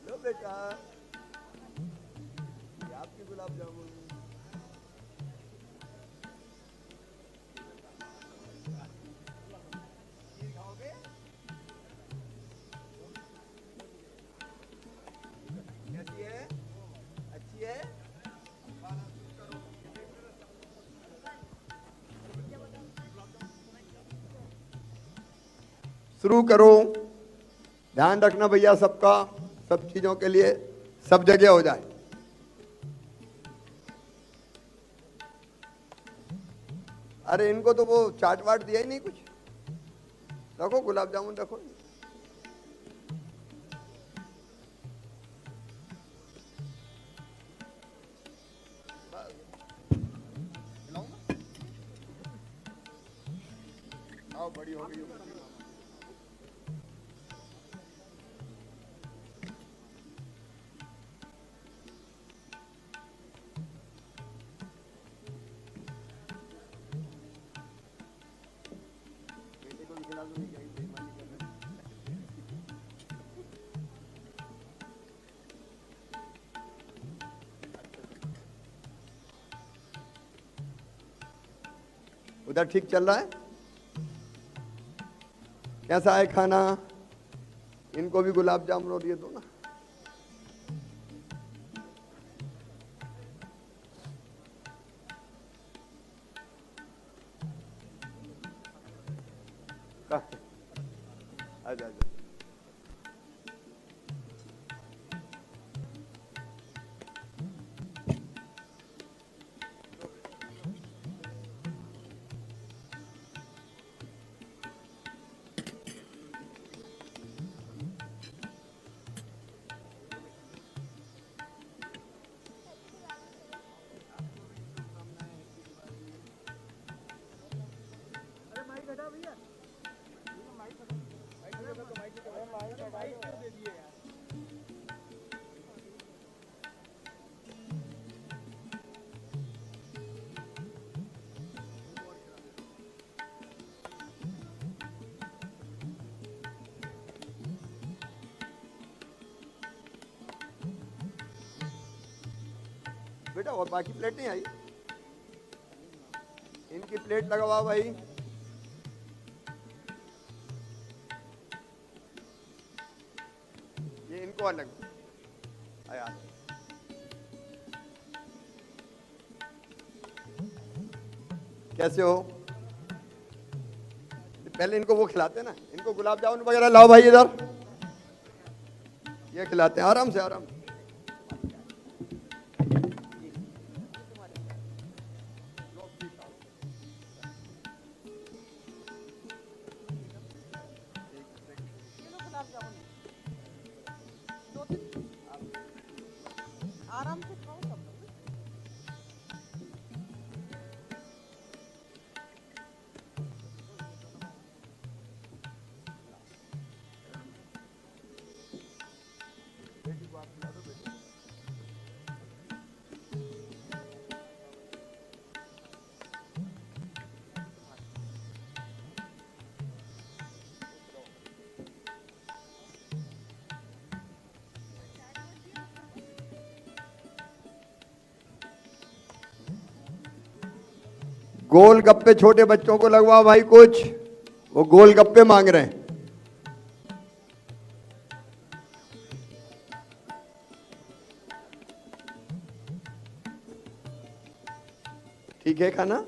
लो बेटा, ये आपकी गुलाब जामुन। खीर खाओगे? कैसी है? अच्छी है? शुरू करो। ध्यान रखना भैया सबका, सब चीजों के लिए सब जगह हो जाए। अरे इनको तो वो चाट वाट दिया ही नहीं कुछ। रखो गुलाब जामुन रखो। खिलाऊं ना? आओ, बड़ी हो गई हो। बेटे को भी खिला दो, क्या बेईमानी कर रहे हैं? उधर ठीक चल रहा है? कैसा है खाना? इनको भी गुलाब जामुन और ये दो ना। आजा आजा। बेटा और बाकी प्लेट नहीं आई, इनकी प्लेट लगवाओ भाई। ये इनको अलग आया। कैसे हो? पहले इनको वो खिलाते ना, इनको गुलाब जामुन वगैरह लाओ भाई इधर, ये खिलाते हैं आराम से आराम से। आराम से खाओ सब लोग। गोल गप्पे छोटे बच्चों को लगवाओ भाई कुछ, वो गोल गप्पे मांग रहे हैं। ठीक है खाना?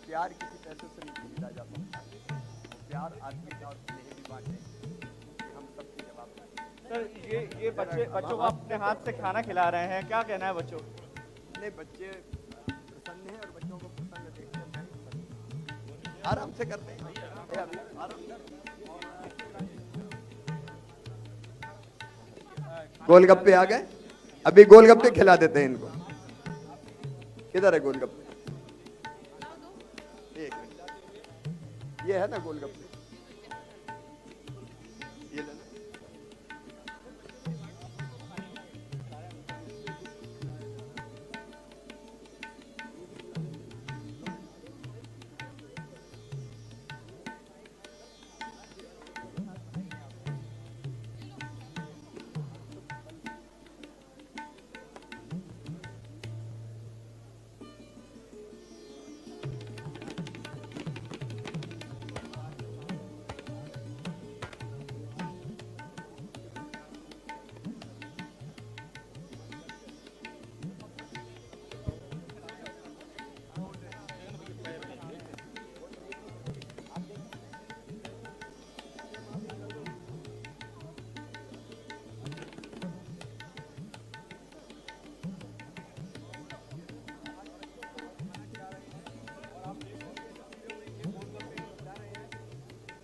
प्यार किसी पैसों से नहीं खरीदा जा सकता। प्यार आदमी का और स्नेह भी बांटे, हम सबके जवाब सर ये बच्चों को अपने हाथ से खाना खिला रहे हैं, क्या कहना है बच्चों? नहीं, बच्चे प्रसन्न हैं और बच्चों को प्रसन्न देख कर मैं भी प्रसन्न हूं। आराम से करते हैं, आराम से। गोलगप्पे आ गए, अभी गोलगप्पे खिला देते हैं इनको। किधर है गोलगप्पे? एक मिनट, ये है ना गोलगप्पे, ये लेना।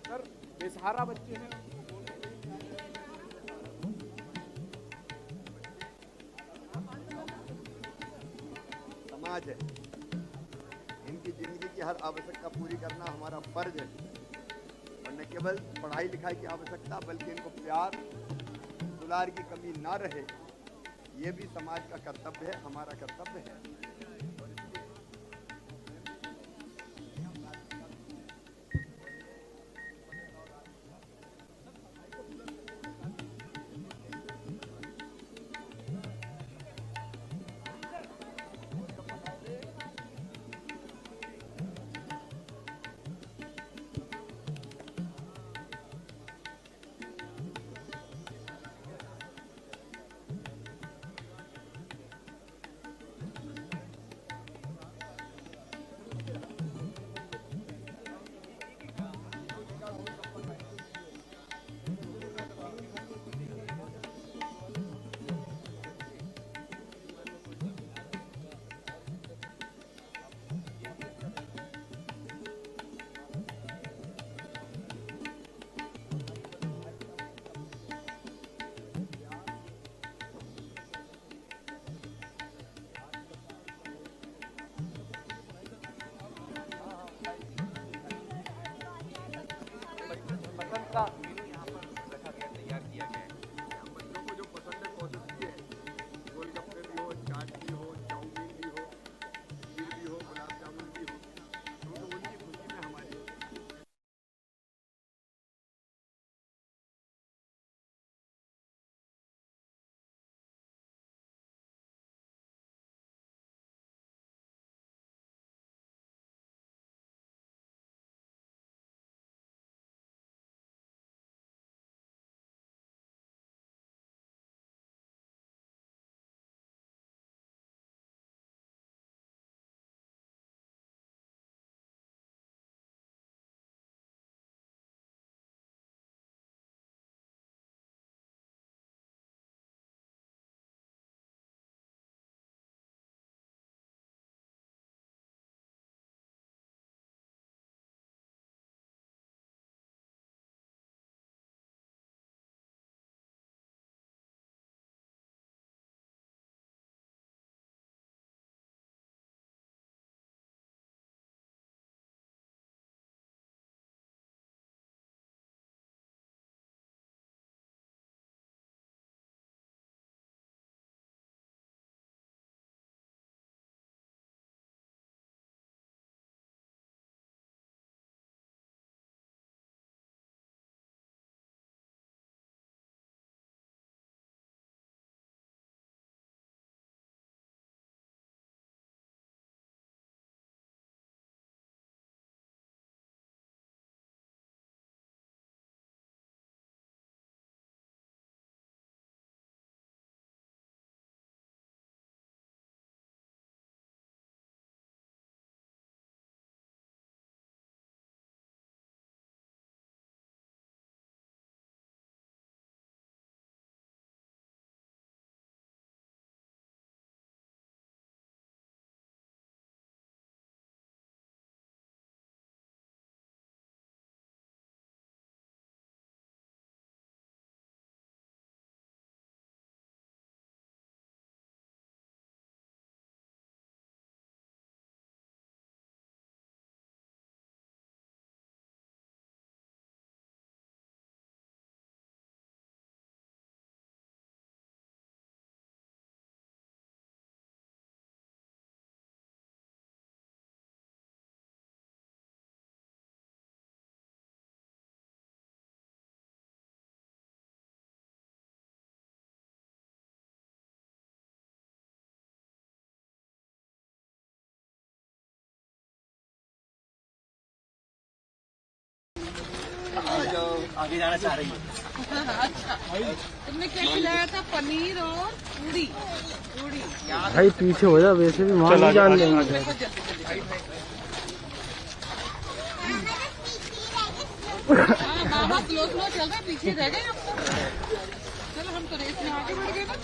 सर बेसहारा बच्चे हैं, समाज है, इनकी जिंदगी की हर आवश्यकता पूरी करना हमारा फर्ज है। और न केवल पढ़ाई लिखाई की आवश्यकता, बल्कि इनको प्यार दुलार की कमी ना रहे, ये भी समाज का कर्तव्य है, हमारा कर्तव्य है। आगे जाना चाह रही है। अच्छा, तुमने क्या खिलाया था? पनीर और पूरी। पूरी भाई पीछे हो जा, वैसे भी वहाँ नहीं जान देंगे। देखो जल्दी जल्दी। हाँ बाबा स्लो स्लो चल रहे, पीछे रह गए आपको। चलो हम तो रेस में आगे बढ़ गए ना।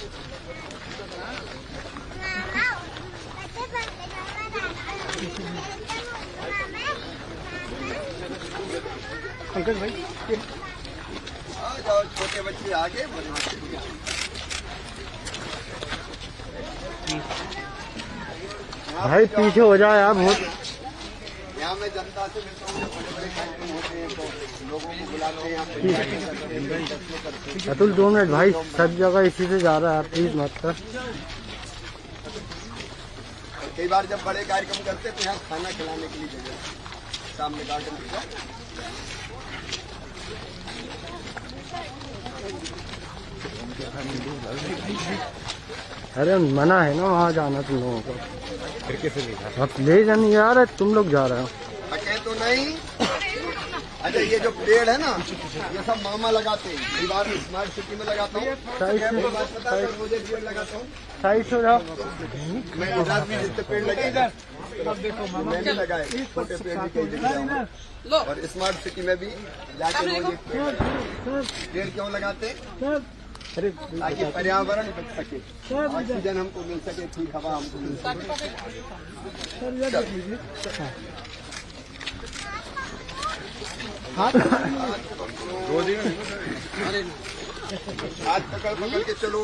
पंकज भाई जाओ, छोटे बच्चे आगे, बड़े बच्चे भाई पीछे हो जा यार बहुत। यहाँ मैं जनता से मिलता हूँ, बड़े बड़े कार्यक्रम होते हैं तो लोगों को बुलाते हैं यहाँ पे। अतुल 2 मिनट भाई, सब जगह इसी से जा रहा है, प्लीज मत कर। कई बार जब बड़े कार्यक्रम करते हैं तो यहाँ खाना खिलाने के लिए जगह सामने गार्डन दिखा। अरे मना है ना वहाँ जाना तुम लोगों को। अब ले जाने यार, तुम लोग जा रहे हो। थके तो नहीं। अच्छा ये जो पेड़ है ना, ये सब मामा लगाते हैं। कई बार स्मार्ट सिटी में लगाता हूँ, मुझे पेड़ लगाता हूँ। साइड हो जाओ। मैं इधर भी जितने पेड़ लगे मैंने लगाए, छोटे पेड़ भी कई जगह और स्मार्ट सिटी में भी जाके रोज एक पेड़ क्यों लगाते हैं? ताकि पर्यावरण बच सके, ऑक्सीजन हमको मिल सके, ठीक हवा हमको मिल सके। हाथ पकड़ पकड़ के चलो।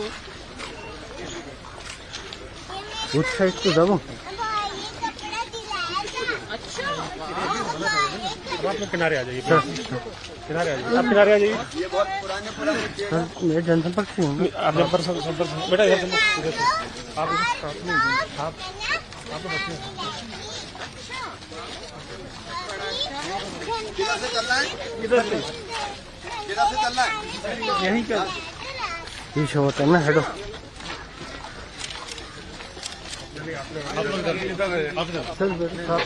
उस साइड तो दबो। अच्छा आप किनारे आ जाइए, किनारे आ जाइए, आप किनारे आ जाइए। ये बहुत पुराने पुराने पेड़ हैं। मैं जनसंपर्क से हूँ। आप जनसंपर्क बेटा इधर आप किधर से चलना है? किधर से चलना है? यहीं का पीछे होता है ना, हेडो। चल बेटा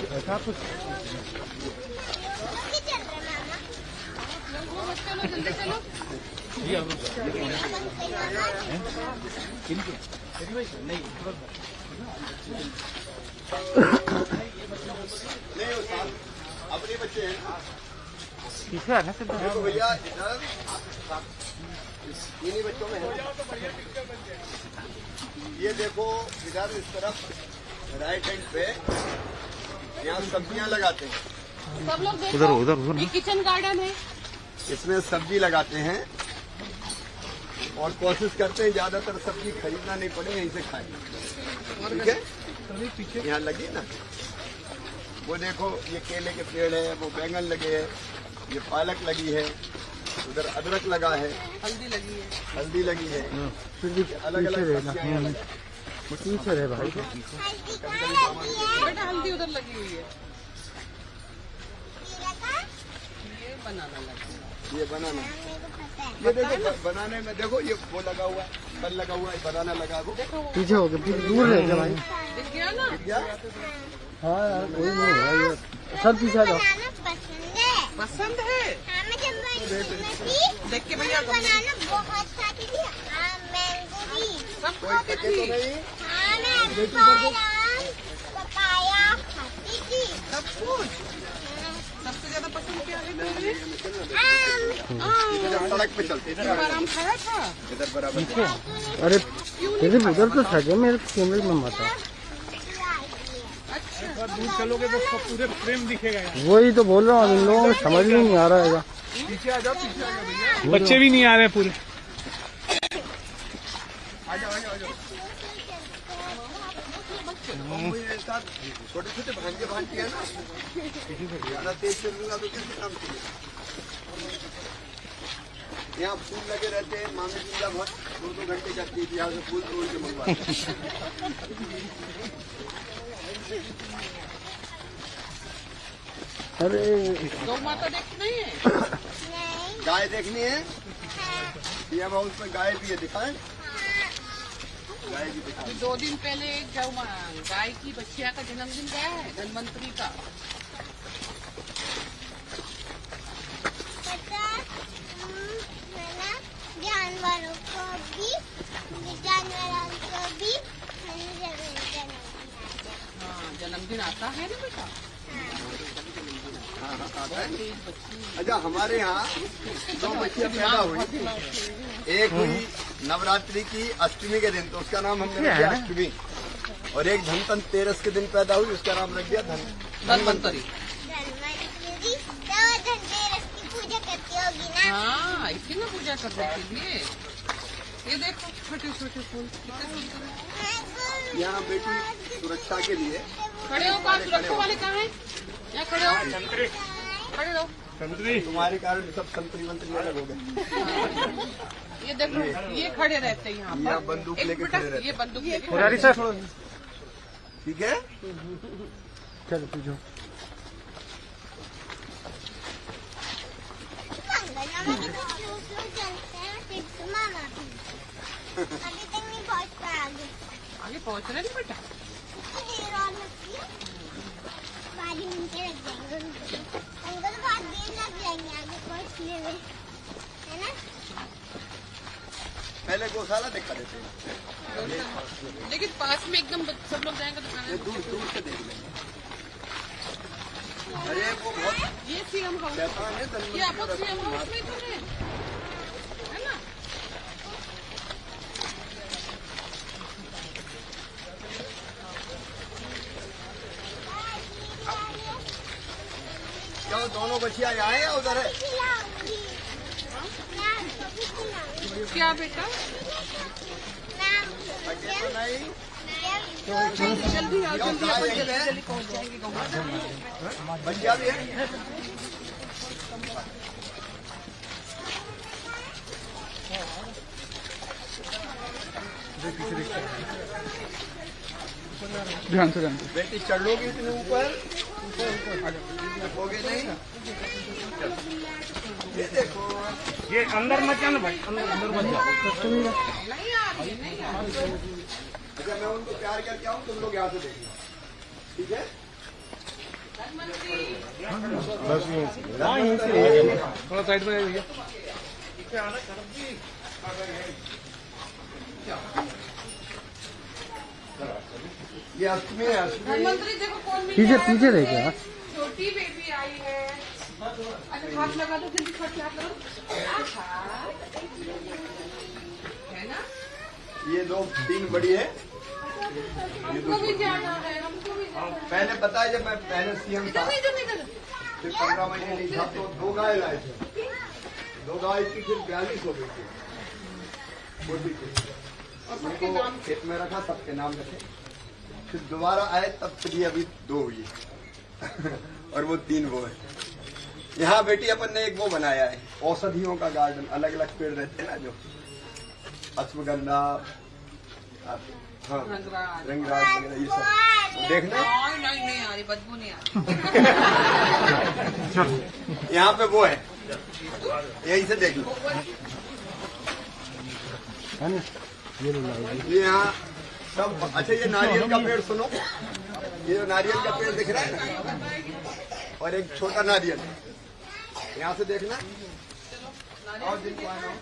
नहीं वो साथ अपने बच्चे हैं। पीछे आना से देखो भैया इधर इन्हीं बच्चों में है। ये देखो इधर इस तरफ राइट हैंड पे यहाँ सब्जियाँ लगाते हैं। सब लोग देखो, उधर उधर उधर ये किचन गार्डन है। इसमें सब्जी लगाते हैं और कोशिश करते हैं ज्यादातर सब्जी खरीदना नहीं पड़े, यहीं से खाएं। ठीक है, यहाँ लगी ना, वो देखो ये केले के पेड़ है, वो बैंगन लगे हैं, ये पालक लगी है, उधर अदरक लगा है, हल्दी लगी है। हल्दी लगी है, फिर भी अलग अलग पीछे रहना, सब्जियाँ हैं। पीछे रहे भाई। बेटा हल्दी उधर लगी हुई है। ये बनाना लगा। ये बनाना, ये देखो बनाने में देखो ये वो लगा हुआ है, कल लगा हुआ है, बनाना लगा है वो। पीछे हो गए, पीछे दूर रह गए भाई। दिख गया ना? क्या? हाँ यार कोई नहीं होगा ये, सब पीछे आ जाओ। पसंद है। देख के भैया बनाना बहुत खाती थी, मैंगो भी। सब कोई खाती थके थी। तो नहीं? हाँ मैं बादाम, पपाया खाती थी। सब कुछ। सबसे ज्यादा पसंद क्या है तुम्हें? इधर सड़क पे चलते हैं, आराम खाया था। इधर बराबर। अरे तेरे उधर तो सजे, मेरे कैमरे में मत आ। दूर चलोगे तो सब पूरे फ्रेम दिखेगा। वही तो बोल रहा हूँ, इन लोगों को समझ में नहीं आ रहा है। पीछे आ जाओ, पीछे आ जाओ भैया। बच्चे भी नहीं आ रहे पूरे। आ जाओ आ जाओ आ जाओ। छोटे छोटे भांजे भांजी है ना, ज्यादा तेज चलूंगा तो कैसे काम चलेगा। यहाँ फूल लगे रहते हैं, मामी पूजा बहुत 2-2 घंटे जाती है, यहाँ से फूल तोड़ के मंगवाते हैं। अरे गौ माता देखी नहीं है? गाय देखनी है? ये हाउस में गाय भी है, दिखाएं? गाय भी दिखाएं। 2 दिन पहले एक गाय की बच्चिया का जन्मदिन गया है, धनवंतरी का। जन्मदिन आता है ना बेटा? अच्छा, हमारे यहाँ 2 बच्चियां पैदा हुई। एक हुई नवरात्रि की अष्टमी के दिन, तो उसका नाम हमने रख दिया अष्टमी। और एक धनतेरस के दिन पैदा हुई, उसका नाम रख दिया धन्वंतरी। धन्वंतरी तो धनतेरस की पूजा करती होगी ना? हाँ, इसी में पूजा करने के लिए। ये देखो छोटे छोटे फूल कितने सुंदर हैं। यहाँ बेटी सुरक्षा के लिए। खड़े हो, कहाँ सुरक्षा वाले कहाँ हैं? यहाँ खड़े हो, खड़े रहो। तुम्हारे कारण सब संतरी मंत्री अलग हो गए। ये देखो, ये खड़े रहते हैं यहाँ यहाँ पर। बंदूक एक लेके बेटा, खड़े रहते ये बंदूक लेके पुजारी सर ठीक है। चलो पूछो। मंगलवार में तो स्लो चलते हैं, फिर से मामा भी। अभी तक नहीं पहुँच पाए आगे। आगे पहुँच रहे हैं बेटा। देर और लगती है, 12 मिनट लग जाएंगे उनको। उनको तो बहुत देर लग जाएंगे आगे पहुँचने में, है ना? पहले गौशाला देखा देते हैं, लेकिन पास में एकदम सब लोग जाएंगे तो ये खाना। दूर दूर से देख लेंगे। अरे वो बहुत ये सीएम हाउस, शैतान है ये धनवंतरी आपको सीएम हाउस में तो है ना? क्या दोनों बच्चियां यहाँ है या उधर है? खिलाऊंगी मैं आपको भी खिलाऊंगी। क्या बेटा? मैं अकेले तो नहीं। जल्दी आओ, क्या जल्दी गाय आओ, है? जल्दी पहुँच जाएंगे गाँव। बच्चियां भी है। ध्यान से ध्यान से। बेटी चढ़ लोगी इतने ऊपर, होगे नहीं। ये देखो, ये अंदर मत जाना भाई, अंदर मत जाओ। नहीं आ रही, नहीं आ रही। अच्छा मैं उनको प्यार करके आऊँ, तुम लोग यहाँ से देखो, ठीक है? थोड़ा साइड में भैया। ये अष्टमी है, अष्टमी। धनवंतरी देखो कौन मिल पीछे गया है। पीछे देखिए यार। छोटी बेबी आई है। अच्छा हाथ लगा दो, जल्दी हाथ लगा दो। आहा। है ना? ये 2-3 बड़ी है। हमको भी जाना है, हमको भी जाना है। पहले पता है, जब मैं पहले सीएम था, इधर इधर इधर। फिर 15 महीने नहीं था, तो 2 गाय लाए थे। 2 गाय की फिर 42 हो गई थी। छोटी थी। और सबके उनको नाम खेत में रखा, सबके नाम रखे। फिर दोबारा आए, तब फिर ये अभी 2 हुई। और वो 3 वो है। यहाँ बेटी अपन ने एक वो बनाया है, औषधियों का गार्डन। अलग अलग पेड़ रहते हैं ना, जो अश्वगंधा, हाँ, रंगराज। रंगराज वगैरह, ये सब देखना। नहीं नहीं आ रही, बदबू नहीं आ रही। यहाँ पे वो है, यहीं से देख लो। ये यहाँ सब। अच्छा ये नारियल का पेड़ सुनो, ये जो नारियल का पेड़ दिख रहा है ना, और एक छोटा नारियल, यहाँ से देखना। और जिनको आना हो।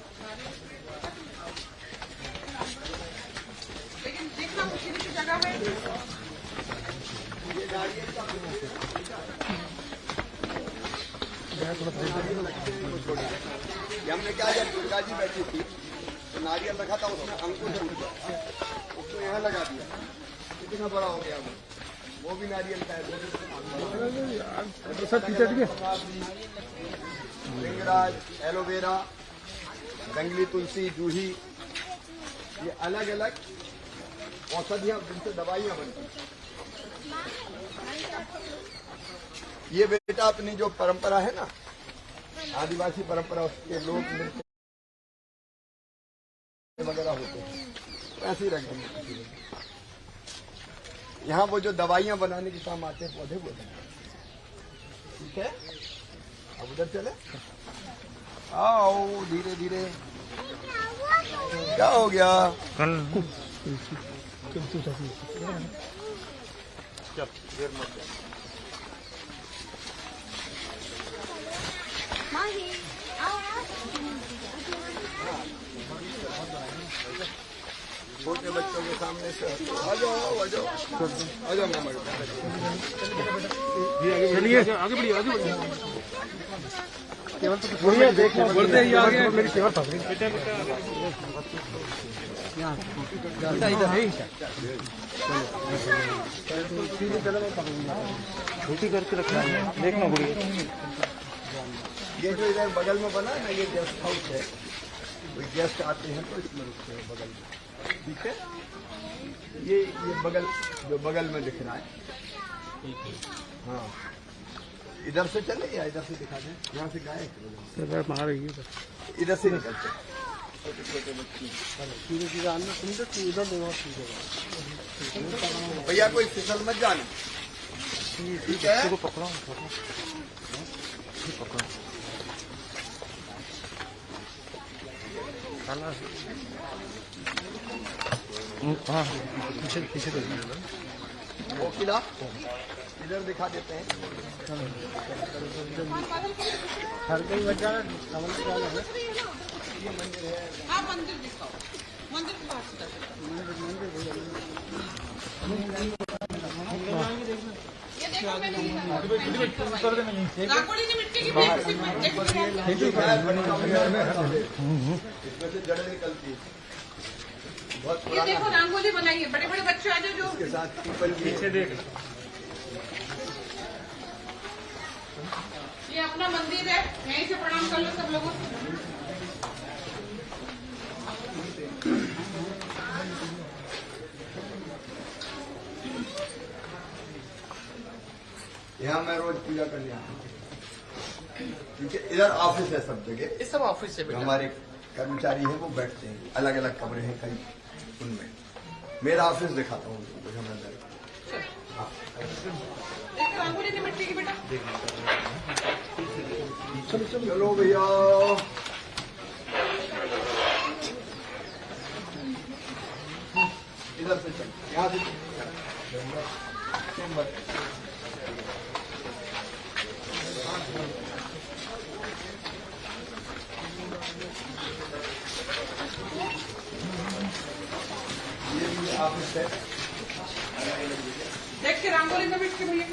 लेकिन देखना मुश्किल की जगह है। ये नारियल का पेड़, ये हमने क्या, जब दुर्गा जी बैठी थी तो नारियल रखा था, उसमें अंकुश टूट गया, उसको यहाँ लगा दिया, कितना बड़ा हो गया वो भी नारियल का है। सब पीछे ठीक है। लिंगराज, एलोवेरा, जंगली तुलसी, जूही, ये अलग अलग औषधियां, जिनसे दवाइयां बनती हैं। ये बेटा अपनी जो परंपरा है ना, आदिवासी परंपरा, उसके लोग नृत्य वगैरह होते हैं, ऐसे ही रख देंगे। यहाँ वो जो दवाइयां बनाने के काम आते हैं पौधे, वो ठीक है। अब उधर चले, आओ धीरे धीरे। क्या हो गया? माही आओ। छोटे बच्चों के सामने से आ जाओ आ जाओ आ जाओ मामा के पास। चलिए आगे बढ़िए आगे बढ़िए। केवल देखो बोलते ही आगे मेरी केवल पकड़ी छोटी करके रखना देखना बुढ़िया। ये जो इधर बगल में बना है ना ये गेस्ट हाउस है, कोई गेस्ट आते हैं तो इसमें रुकते हैं बगल में, ठीक है। ये बगल जो बगल में दिख रहा है, हाँ इधर से चले या इधर से दिखा दें, यहाँ से गाय मार रही है इधर से निकलते हैं। छोटे बच्चे भैया कोई फिसल मत जाना, ठीक है। पकड़ो हाँ पीछे पीछे वो किला इधर दिखा देते हैं। हर कोई बच्चा हाँ मंदिर दिखाओ, मंदिर के पास ये देखो मैं रांगोली की मिट्टी की इसमें से जड़ निकलती है, बहुत ये देखो रंगोली बनाई है, बड़े बड़े बच्चे आ जाओ जो के साथ पीपल की पीछे देख। ये अपना मंदिर है, यहीं से प्रणाम कर लो सब लोगों। यहाँ मैं रोज पूजा करने आता हूँ, ठीक है। इधर ऑफिस है सब जगह, ये सब ऑफिस से हमारे कर्मचारी हैं वो बैठते हैं, अलग अलग कमरे हैं कई, उनमें मेरा ऑफिस दिखाता हूँ उनको जब अंदर। रंगोली की मिट्टी की बेटा चलो भैया इधर से चल, यहाँ से चेंबर। ये भी ऑफिस है, देख के रंगोली में मिट्टी भैया।